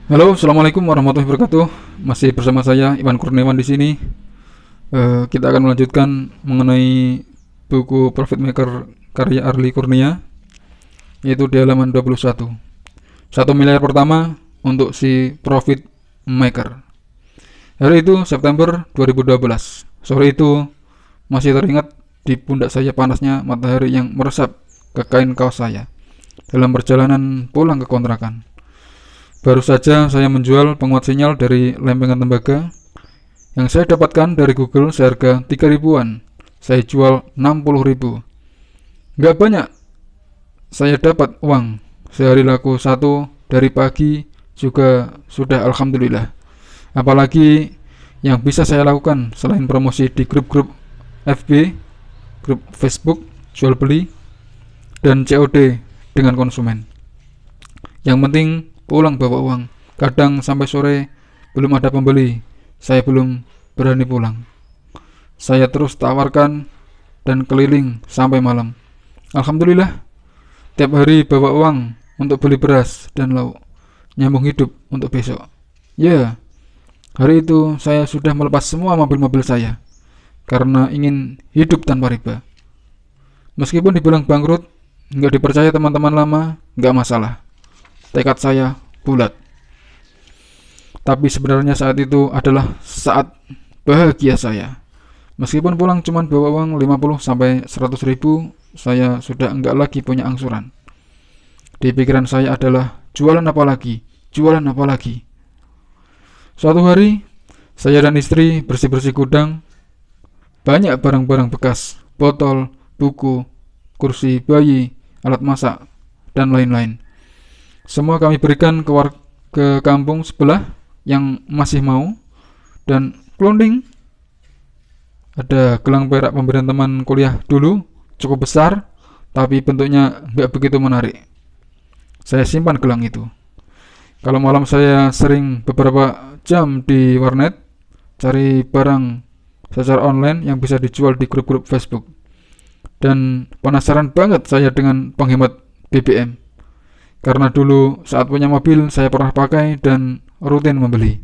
Halo, assalamualaikum warahmatullahi wabarakatuh. Masih bersama saya Iwan Kurniawan di sini. Kita akan melanjutkan mengenai buku Profit Maker karya Arli Kurnia, yaitu di halaman 21. 1 miliar pertama untuk si Profit Maker. Hari itu September 2012. Sore itu masih teringat di pundak saya panasnya matahari yang meresap ke kain kaos saya dalam perjalanan pulang ke kontrakan. Baru saja saya menjual penguat sinyal dari lempengan tembaga yang saya dapatkan dari Google seharga 3 ribuan. Saya jual 60 ribu. Gak banyak saya dapat uang. Sehari laku satu, dari pagi juga sudah alhamdulillah. Apalagi yang bisa saya lakukan selain promosi di grup-grup FB, grup Facebook, jual beli, dan COD dengan konsumen. Yang penting pulang bawa uang. Kadang sampai sore belum ada pembeli, saya belum berani pulang. Saya terus tawarkan dan keliling sampai malam. Alhamdulillah, tiap hari bawa uang untuk beli beras dan lauk, nyambung hidup untuk besok. Ya, hari itu saya sudah melepas semua mobil-mobil saya karena ingin hidup tanpa riba. Meskipun dibilang bangkrut, nggak dipercaya teman-teman lama, nggak masalah. Tekad saya bulat. Tapi sebenarnya saat itu adalah saat bahagia saya. Meskipun pulang cuma bawa uang 50 sampai 100 ribu, saya sudah enggak lagi punya angsuran. Di pikiran saya adalah jualan apa lagi? Jualan apa lagi? Suatu hari, saya dan istri bersih-bersih gudang. Banyak barang-barang bekas, botol, buku, kursi bayi, alat masak, dan lain-lain. Semua kami berikan ke kampung sebelah yang masih mau. Dan klonding, ada gelang perak pemberian teman kuliah dulu, cukup besar, tapi bentuknya nggak begitu menarik. Saya simpan gelang itu. Kalau malam saya sering beberapa jam di warnet, cari barang secara online yang bisa dijual di grup-grup Facebook. Dan penasaran banget saya dengan penghemat BBM. Karena dulu saat punya mobil saya pernah pakai dan rutin membeli.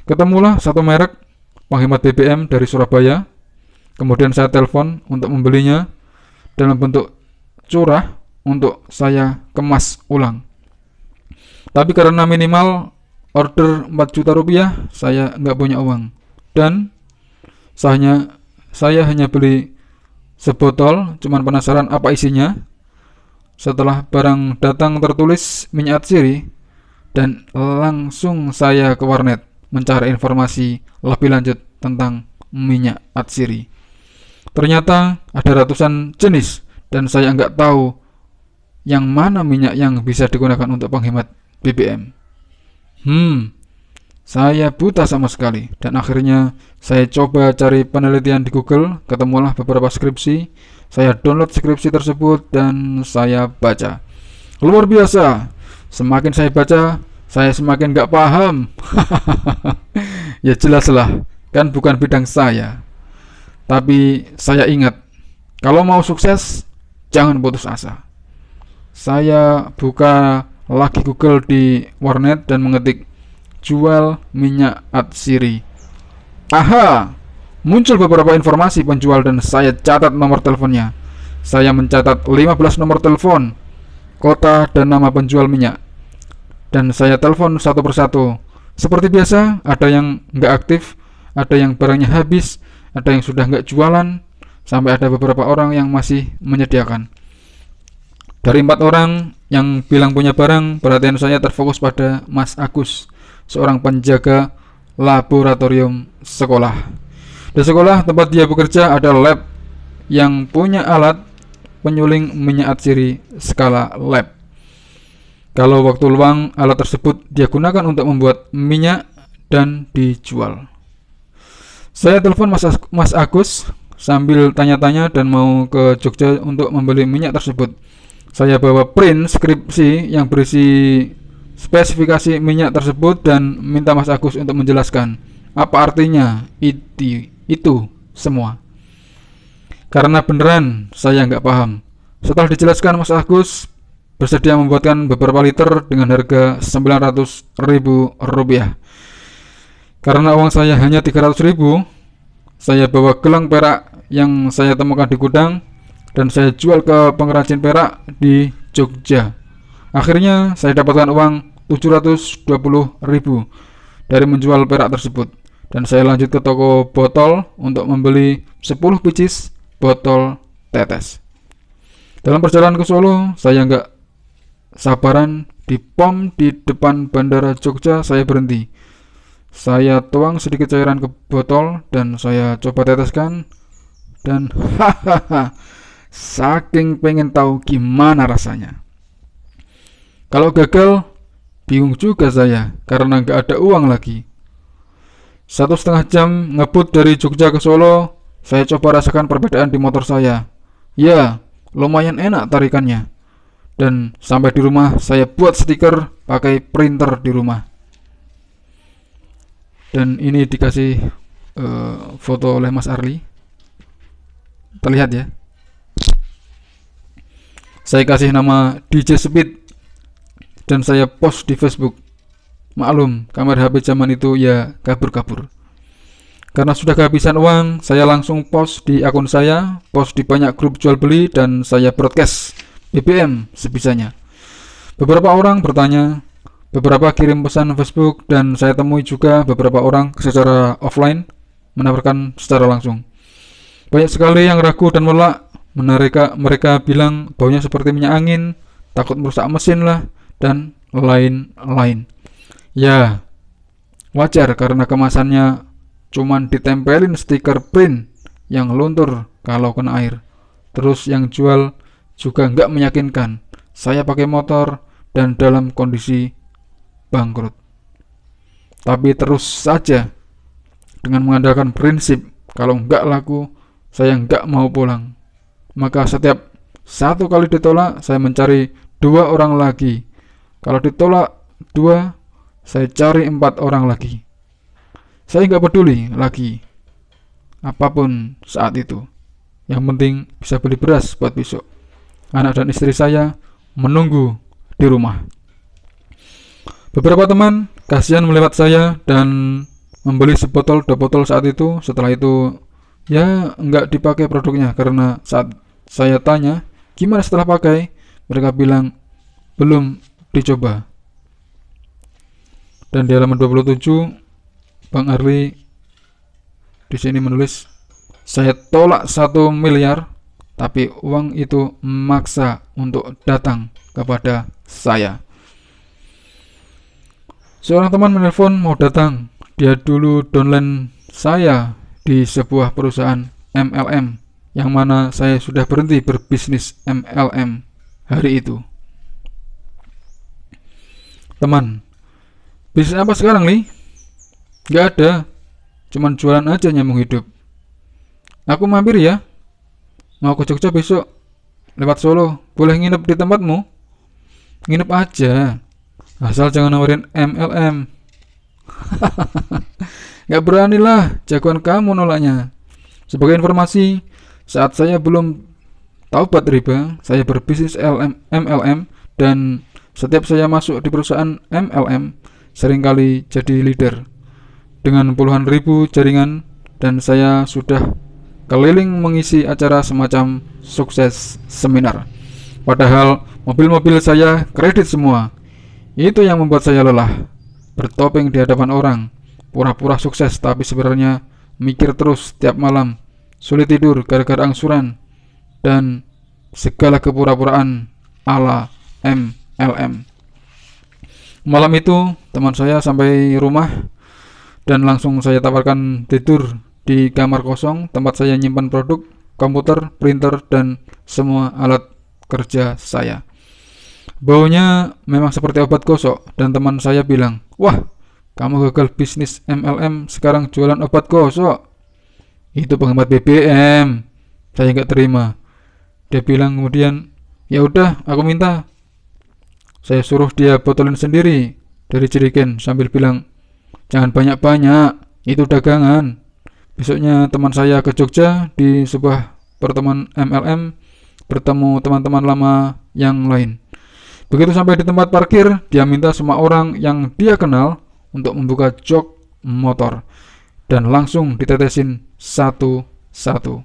Ketemulah satu merek penghemat BBM dari Surabaya. Kemudian saya telepon untuk membelinya dalam bentuk curah untuk saya kemas ulang. Tapi karena minimal order 4 juta rupiah, saya nggak punya uang. Dan saya hanya beli sebotol, cuman penasaran apa isinya. Setelah barang datang tertulis minyak atsiri, dan langsung saya ke warnet mencari informasi lebih lanjut tentang minyak atsiri. Ternyata ada ratusan jenis dan saya nggak tahu yang mana minyak yang bisa digunakan untuk penghemat BBM. Saya buta sama sekali dan akhirnya saya coba cari penelitian di Google, ketemulah beberapa skripsi. Saya download skripsi tersebut dan saya baca. Luar biasa. Semakin saya baca, saya semakin gak paham. Ya jelaslah, kan bukan bidang saya. Tapi saya ingat, kalau mau sukses, jangan putus asa. Saya buka lagi Google di warnet dan mengetik jual minyak atsiri. Aha, muncul beberapa informasi penjual dan saya catat nomor teleponnya. Saya mencatat 15 nomor telepon, kota dan nama penjual minyak. Dan saya telepon satu persatu. Seperti biasa, ada yang nggak aktif, ada yang barangnya habis, ada yang sudah nggak jualan, sampai ada beberapa orang yang masih menyediakan. Dari 4 orang yang bilang punya barang, perhatian saya terfokus pada Mas Agus, seorang penjaga laboratorium sekolah. Di sekolah tempat dia bekerja ada lab yang punya alat penyuling minyak atsiri skala lab. Kalau waktu luang, alat tersebut dia gunakan untuk membuat minyak dan dijual. Saya telepon Mas Agus sambil tanya-tanya dan mau ke Jogja untuk membeli minyak tersebut. Saya bawa print skripsi yang berisi spesifikasi minyak tersebut dan minta Mas Agus untuk menjelaskan apa artinya itu semua. Karena beneran saya nggak paham. Setelah dijelaskan Mas Agus, bersedia membuatkan beberapa liter dengan harga Rp900.000. Karena uang saya hanya Rp300.000, saya bawa gelang perak yang saya temukan di gudang dan saya jual ke pengrajin perak di Jogja. Akhirnya saya dapatkan uang Rp720.000 dari menjual perak tersebut, dan saya lanjut ke toko botol untuk membeli 10 pieces botol tetes. Dalam perjalanan ke Solo, saya nggak sabaran di pom di depan bandara Jogja. Saya berhenti, saya tuang sedikit cairan ke botol dan saya coba teteskan, dan hahaha, saking pengen tahu gimana rasanya. Kalau gagal, bingung juga saya karena nggak ada uang lagi. 1,5 jam ngebut dari Jogja ke Solo, saya coba rasakan perbedaan di motor saya. Ya, lumayan enak tarikannya. Dan sampai di rumah saya buat stiker pakai printer di rumah. Dan ini dikasih foto oleh Mas Arli. Terlihat ya. Saya kasih nama DJ Speed dan saya post di Facebook. Maklum, kamera HP zaman itu ya kabur-kabur. Karena sudah kehabisan uang, saya langsung post di akun saya, post di banyak grup jual beli, dan saya broadcast BBM sebisanya. Beberapa orang bertanya, beberapa kirim pesan Facebook, dan saya temui juga beberapa orang secara offline menawarkan secara langsung. Banyak sekali yang ragu dan menolak. Mereka bilang baunya seperti minyak angin, takut merusak mesin lah, dan lain-lain. Ya, wajar karena kemasannya cuman ditempelin stiker print yang luntur kalau kena air. Terus yang jual juga nggak meyakinkan. Saya pakai motor dan dalam kondisi bangkrut. Tapi terus saja dengan mengandalkan prinsip kalau nggak laku, saya nggak mau pulang. Maka setiap satu kali ditolak, saya mencari 2 orang lagi. Kalau ditolak 2, saya cari 4 orang lagi. Saya nggak peduli lagi apapun saat itu. Yang penting bisa beli beras buat besok. Anak dan istri saya menunggu di rumah. Beberapa teman kasihan melewat saya dan membeli sebotol 2 botol saat itu. Setelah itu ya nggak dipakai produknya, karena saat saya tanya gimana setelah pakai, mereka bilang belum dicoba. Dan di halaman 27, Bang Arli di sini menulis, saya tolak 1 miliar, tapi uang itu maksa untuk datang kepada saya. Seorang teman menelpon mau datang. Dia dulu downline saya di sebuah perusahaan MLM, yang mana saya sudah berhenti berbisnis MLM hari itu. Teman, bisnis apa sekarang, Li? Gak ada, cuman jualan aja nyambung hidup. Aku mampir ya, mau ke Jogja besok, lewat Solo, boleh nginep di tempatmu? Nginep aja, asal jangan nawarin MLM. Gak berani lah, jagoan kamu nolaknya. Sebagai informasi, saat saya belum taubat riba, saya berbisnis MLM, dan setiap saya masuk di perusahaan MLM, seringkali jadi leader dengan puluhan ribu jaringan, dan saya sudah keliling mengisi acara semacam sukses seminar. Padahal mobil-mobil saya kredit semua. Itu yang membuat saya lelah, bertopeng di hadapan orang, pura-pura sukses tapi sebenarnya mikir terus tiap malam, sulit tidur gara-gara angsuran, dan segala kepura-puraan ala MLM. Malam itu teman saya sampai rumah dan langsung saya tawarkan tidur di kamar kosong tempat saya nyimpan produk, komputer, printer, dan semua alat kerja saya. Baunya memang seperti obat gosok, dan teman saya bilang, "Wah, kamu gagal bisnis MLM, sekarang jualan obat gosok. Itu penghemat BBM." Saya nggak terima. Dia bilang kemudian, "Ya udah, aku minta." Saya suruh dia botolin sendiri dari jerigen sambil bilang, "Jangan banyak-banyak, itu dagangan." Besoknya teman saya ke Jogja di sebuah pertemuan MLM, bertemu teman-teman lama yang lain. Begitu sampai di tempat parkir, dia minta semua orang yang dia kenal untuk membuka jok motor dan langsung ditetesin satu-satu.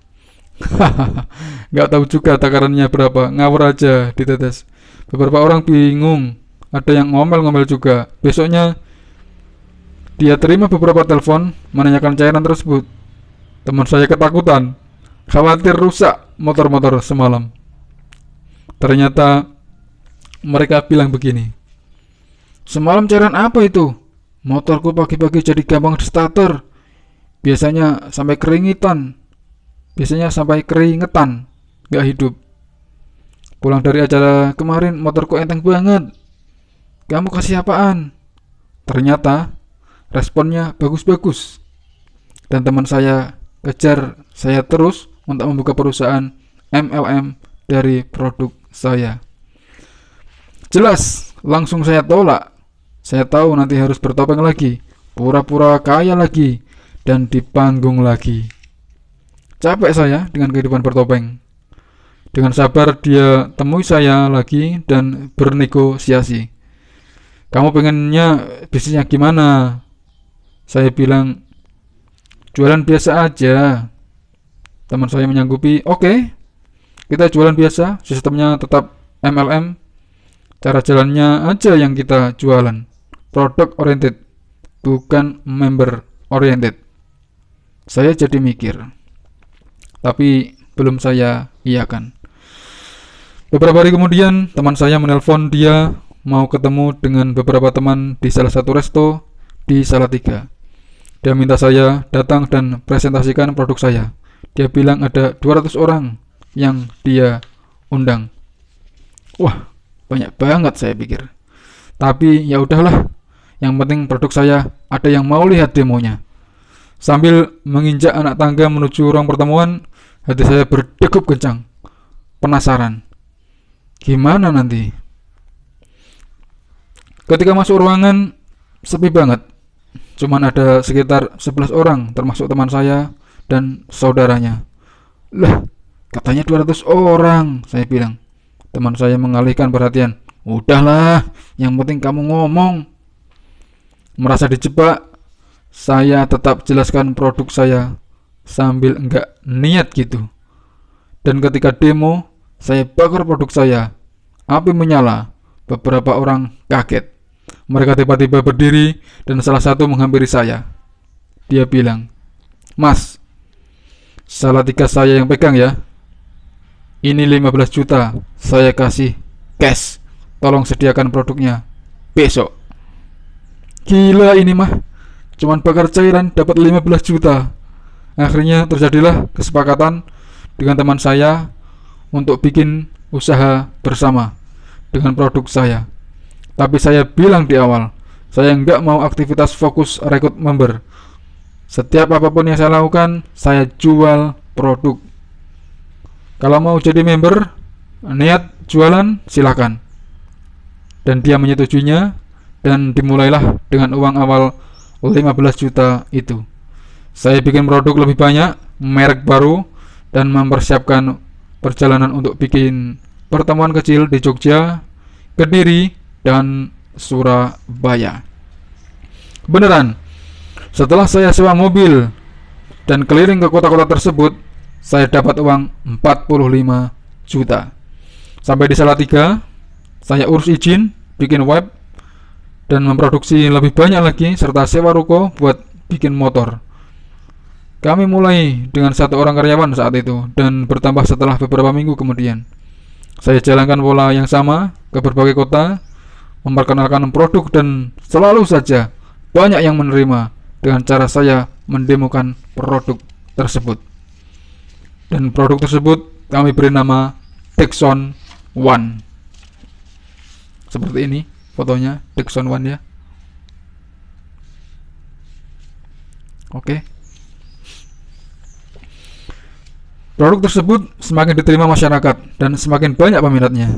Nggak tahu juga takarannya berapa, ngawur aja ditetes. Beberapa orang bingung, ada yang ngomel-ngomel juga. Besoknya dia terima beberapa telepon menanyakan cairan tersebut. Teman saya ketakutan, khawatir rusak motor-motor semalam. Ternyata mereka bilang begini, "Semalam cairan apa itu? Motorku pagi-pagi jadi gampang di starter. Biasanya sampai keringetan, gak hidup. Pulang dari acara kemarin motorku enteng banget. Kamu kasih apaan?" Ternyata responnya bagus-bagus. Dan teman saya kejar saya terus untuk membuka perusahaan MLM dari produk saya. Jelas, langsung saya tolak. Saya tahu nanti harus bertopeng lagi, pura-pura kaya lagi, dan di panggung lagi. Capek saya dengan kehidupan bertopeng. Dengan sabar dia temui saya lagi dan bernegosiasi. "Kamu pengennya bisnisnya gimana?" Saya bilang, "Jualan biasa aja." Teman saya menyanggupi, "Oke, kita jualan biasa, sistemnya tetap MLM. Cara jalannya aja yang kita jualan. Product oriented, bukan member oriented." Saya jadi mikir, tapi belum saya iakan. Beberapa hari kemudian, teman saya menelpon dia mau ketemu dengan beberapa teman di salah satu resto di Salatiga. Dia minta saya datang dan presentasikan produk saya. Dia bilang ada 200 orang yang dia undang. Wah, banyak banget saya pikir. Tapi ya udahlah, yang penting produk saya ada yang mau lihat demonya. Sambil menginjak anak tangga menuju ruang pertemuan, hati saya berdegup kencang. Penasaran, gimana nanti? Ketika masuk ruangan, sepi banget. Cuman ada sekitar 11 orang, termasuk teman saya dan saudaranya. Lah, katanya 200 orang, saya bilang. Teman saya mengalihkan perhatian. Udahlah, yang penting kamu ngomong. Merasa dijebak, saya tetap jelaskan produk saya sambil enggak niat gitu. Dan ketika demo, saya bakar produk saya. Api menyala, beberapa orang kaget. Mereka tiba-tiba berdiri dan salah satu menghampiri saya. Dia bilang, "Mas, Salatiga saya yang pegang ya. Ini 15 juta, saya kasih cash. Tolong sediakan produknya besok." Gila ini mah, cuman bakar cairan dapat 15 juta. Akhirnya terjadilah kesepakatan dengan teman saya untuk bikin usaha bersama dengan produk saya. Tapi saya bilang di awal, saya nggak mau aktivitas fokus rekrut member. Setiap apapun yang saya lakukan, saya jual produk. Kalau mau jadi member, niat jualan, silakan. Dan dia menyetujuinya, dan dimulailah dengan uang awal 15 juta itu. Saya bikin produk lebih banyak, merek baru, dan mempersiapkan perjalanan untuk bikin pertemuan kecil di Jogja, Kediri, dan Surabaya. Beneran, setelah saya sewa mobil dan keliling ke kota-kota tersebut, saya dapat uang 45 juta. Sampai di Salatiga, saya urus izin, bikin web, dan memproduksi lebih banyak lagi, serta sewa ruko buat bikin motor. Kami mulai dengan 1 orang karyawan saat itu, dan bertambah setelah beberapa minggu kemudian. Saya jalankan pola yang sama ke berbagai kota, memperkenalkan produk, dan selalu saja banyak yang menerima dengan cara saya mendemokan produk tersebut. Dan produk tersebut kami beri nama Dexon One. Seperti ini fotonya, Dexon One ya. Oke. Produk tersebut semakin diterima masyarakat dan semakin banyak peminatnya.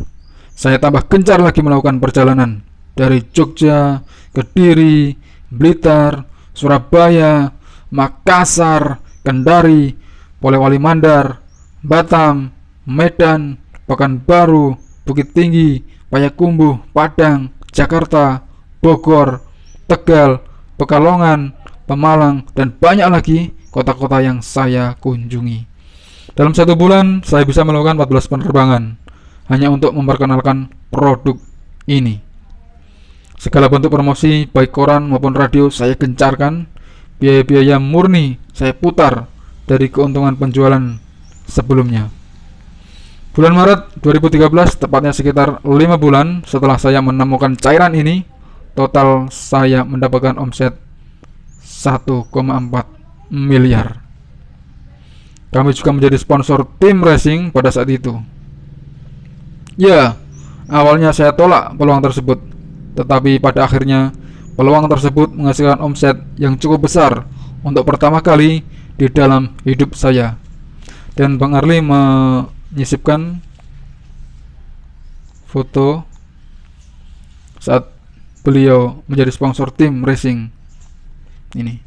Saya tambah gencar lagi melakukan perjalanan dari Jogja, Kediri, Blitar, Surabaya, Makassar, Kendari, Polewali Mandar, Batam, Medan, Pekanbaru, Bukit Tinggi, Payakumbuh, Padang, Jakarta, Bogor, Tegal, Pekalongan, Pemalang, dan banyak lagi kota-kota yang saya kunjungi. Dalam 1 bulan, saya bisa melakukan 14 penerbangan hanya untuk memperkenalkan produk ini. Segala bentuk promosi, baik koran maupun radio, saya gencarkan. Biaya-biaya murni saya putar dari keuntungan penjualan sebelumnya. Bulan Maret 2013, tepatnya sekitar 5 bulan setelah saya menemukan cairan ini, total saya mendapatkan omset 1,4 miliar. Kami juga menjadi sponsor tim racing pada saat itu. Ya, awalnya saya tolak peluang tersebut, tetapi pada akhirnya peluang tersebut menghasilkan omset yang cukup besar untuk pertama kali di dalam hidup saya. Dan Bang Arli menyisipkan foto saat beliau menjadi sponsor tim racing ini.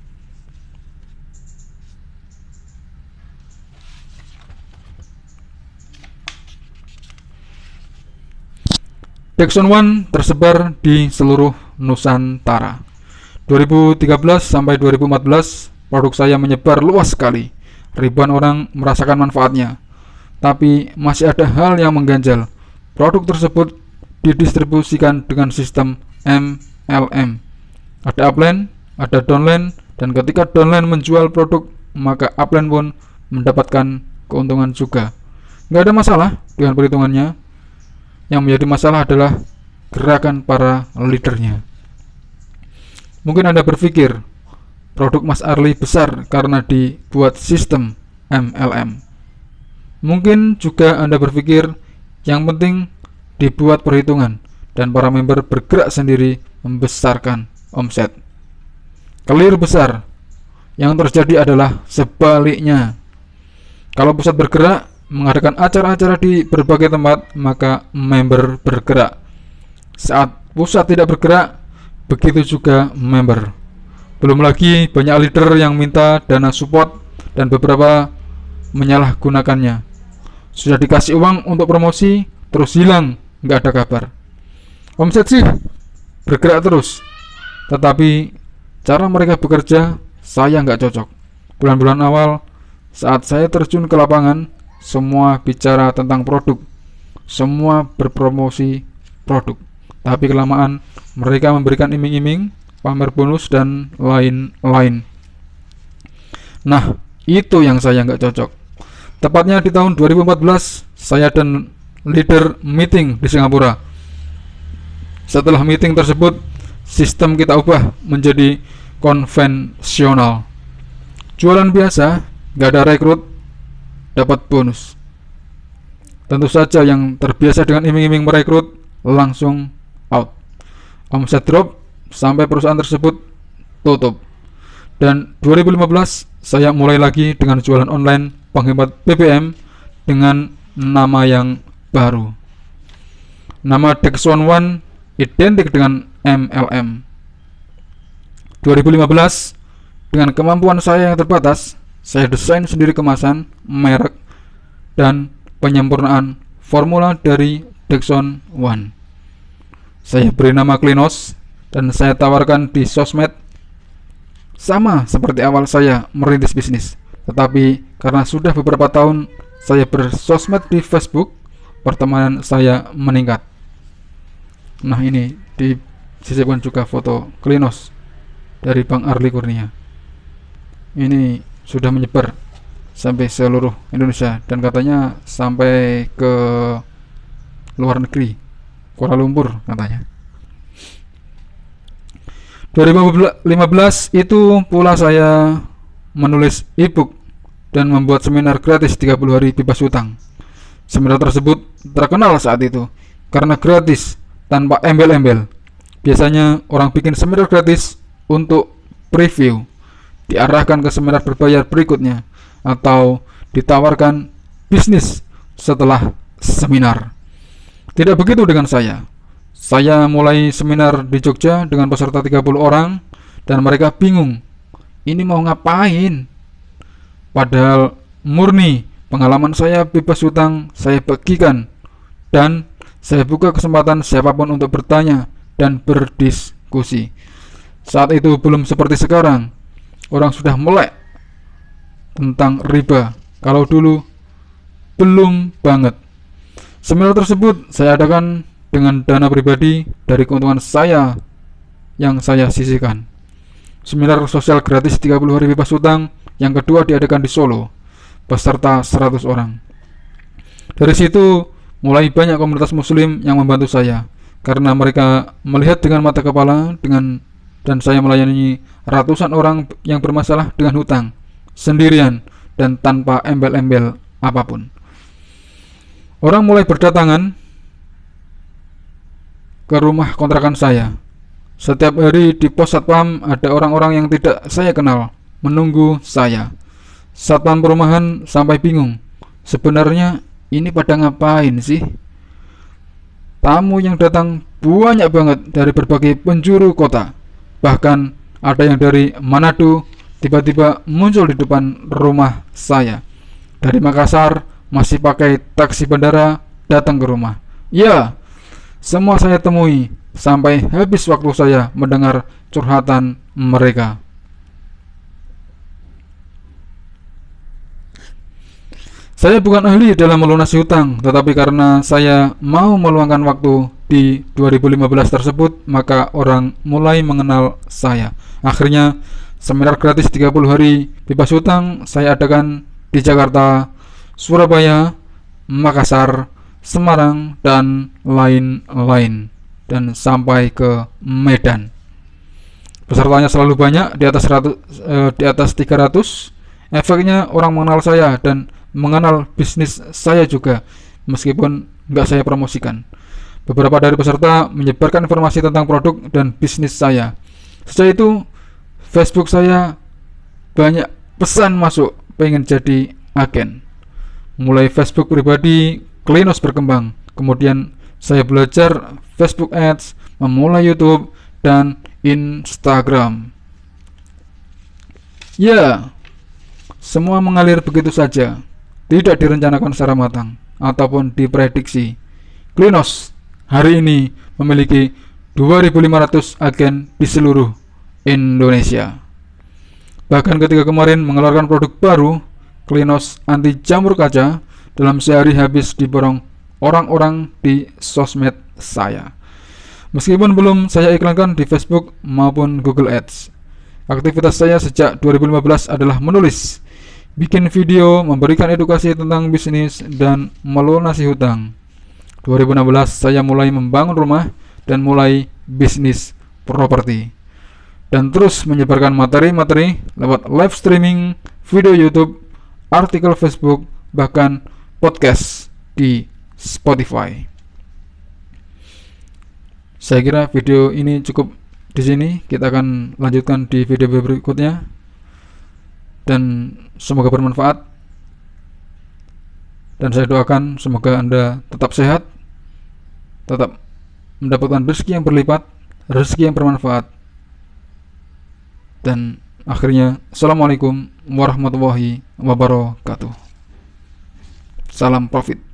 Dexon One tersebar di seluruh Nusantara. 2013 sampai 2014, produk saya menyebar luas sekali. Ribuan orang merasakan manfaatnya. Tapi masih ada hal yang mengganjal. Produk tersebut didistribusikan dengan sistem MLM. Ada upline, ada downline, dan ketika downline menjual produk, maka upline pun mendapatkan keuntungan juga. Nggak ada masalah dengan perhitungannya. Yang menjadi masalah adalah gerakan para leadernya. Mungkin Anda berpikir produk Mas Arli besar karena dibuat sistem MLM. Mungkin juga Anda berpikir yang penting dibuat perhitungan dan para member bergerak sendiri membesarkan omset. Clear besar. Yang terjadi adalah sebaliknya. Kalau pusat bergerak mengadakan acara-acara di berbagai tempat, maka member bergerak. Saat pusat tidak bergerak, begitu juga member. Belum lagi banyak leader yang minta dana support dan beberapa menyalahgunakannya. Sudah dikasih uang untuk promosi, terus hilang, nggak ada kabar. Omset sih bergerak terus, tetapi cara mereka bekerja saya nggak cocok. Bulan-bulan awal saat saya terjun ke lapangan, semua bicara tentang produk, semua berpromosi produk. Tapi kelamaan mereka memberikan iming-iming, pamer bonus, dan lain-lain. Nah, itu yang saya nggak cocok. Tepatnya di tahun 2014, saya dan leader meeting di Singapura. Setelah meeting tersebut, sistem kita ubah menjadi konvensional. Jualan biasa, nggak ada rekrut, dapat bonus. Tentu saja yang terbiasa dengan iming-iming merekrut langsung out. Omset drop sampai perusahaan tersebut tutup. Dan 2015 saya mulai lagi dengan jualan online penghemat BBM dengan nama yang baru. Nama Dexon One identik dengan MLM. 2015 dengan kemampuan saya yang terbatas, saya desain sendiri kemasan, merek, dan penyempurnaan formula dari Dexon One. Saya beri nama Klinos dan saya tawarkan di sosmed, sama seperti awal saya merintis bisnis. Tetapi karena sudah beberapa tahun saya bersosmed di Facebook, pertemanan saya meningkat. Nah, ini disisipkan juga foto Klinos dari Bang Arli Kurnia. Ini sudah menyebar sampai seluruh Indonesia dan katanya sampai ke luar negeri, Kuala Lumpur katanya. 2015 itu pula saya menulis ebook dan membuat seminar gratis 30 hari bebas hutang. Seminar tersebut terkenal saat itu karena gratis tanpa embel-embel. Biasanya orang bikin seminar gratis untuk preview, diarahkan ke seminar berbayar berikutnya, atau ditawarkan bisnis setelah seminar. Tidak begitu dengan saya. Saya mulai seminar di Jogja dengan peserta 30 orang dan mereka bingung, ini mau ngapain? Padahal murni pengalaman saya bebas hutang saya bagikan dan Saya buka kesempatan siapapun untuk bertanya dan berdiskusi. Saat itu belum seperti sekarang, orang sudah melek tentang riba. Kalau dulu belum banget. Seminar tersebut saya adakan dengan dana pribadi dari keuntungan saya yang saya sisihkan. Seminar sosial gratis 30 hari bebas hutang yang kedua diadakan di Solo, peserta 100 orang. Dari situ mulai banyak komunitas muslim yang membantu saya, karena mereka melihat dengan mata kepala dan saya melayani ratusan orang yang bermasalah dengan hutang, sendirian dan tanpa embel-embel apapun. Orang mulai berdatangan ke rumah kontrakan saya. Setiap hari di pos satpam ada orang-orang yang tidak saya kenal menunggu saya. Satpam perumahan sampai bingung, sebenarnya ini pada ngapain sih? Tamu yang datang banyak banget dari berbagai penjuru kota. Bahkan ada yang dari Manado tiba-tiba muncul di depan rumah saya. Dari Makassar masih pakai taksi bandara datang ke rumah. Ya, semua saya temui sampai habis waktu saya mendengar curhatan mereka. Saya bukan ahli dalam melunasi hutang, tetapi karena saya mau meluangkan waktu di 2015 tersebut, maka orang mulai mengenal saya. Akhirnya, seminar gratis 30 hari bebas hutang saya adakan di Jakarta, Surabaya, Makassar, Semarang, dan lain-lain, dan sampai ke Medan. Pesertanya selalu banyak, di atas 300. Efeknya orang mengenal saya dan mengenal bisnis saya juga, meskipun nggak saya promosikan. Beberapa dari peserta menyebarkan informasi tentang produk dan bisnis saya. Setelah itu, Facebook saya banyak pesan masuk pengen jadi agen. Mulai Facebook pribadi, Klinos berkembang. Kemudian saya belajar Facebook Ads, memulai YouTube dan Instagram. Ya, semua mengalir begitu saja, tidak direncanakan secara matang ataupun diprediksi. Klinos hari ini memiliki 2.500 agen di seluruh Indonesia. Bahkan ketika kemarin mengeluarkan produk baru, Klinos anti jamur kaca, dalam sehari habis diborong orang-orang di sosmed saya. Meskipun belum saya iklankan di Facebook maupun Google Ads. Aktivitas saya sejak 2015 adalah menulis, bikin video, memberikan edukasi tentang bisnis, dan melunasi hutang. 2016 saya mulai membangun rumah dan mulai bisnis properti, dan terus menyebarkan materi-materi lewat live streaming, video YouTube, artikel Facebook, bahkan podcast di Spotify. Saya kira video ini cukup di sini. Kita akan lanjutkan di video berikutnya, dan semoga bermanfaat. Dan saya doakan semoga Anda tetap sehat, tetap mendapatkan rezeki yang berlipat, rezeki yang bermanfaat. Dan akhirnya, Assalamualaikum warahmatullahi wabarakatuh. Salam profit.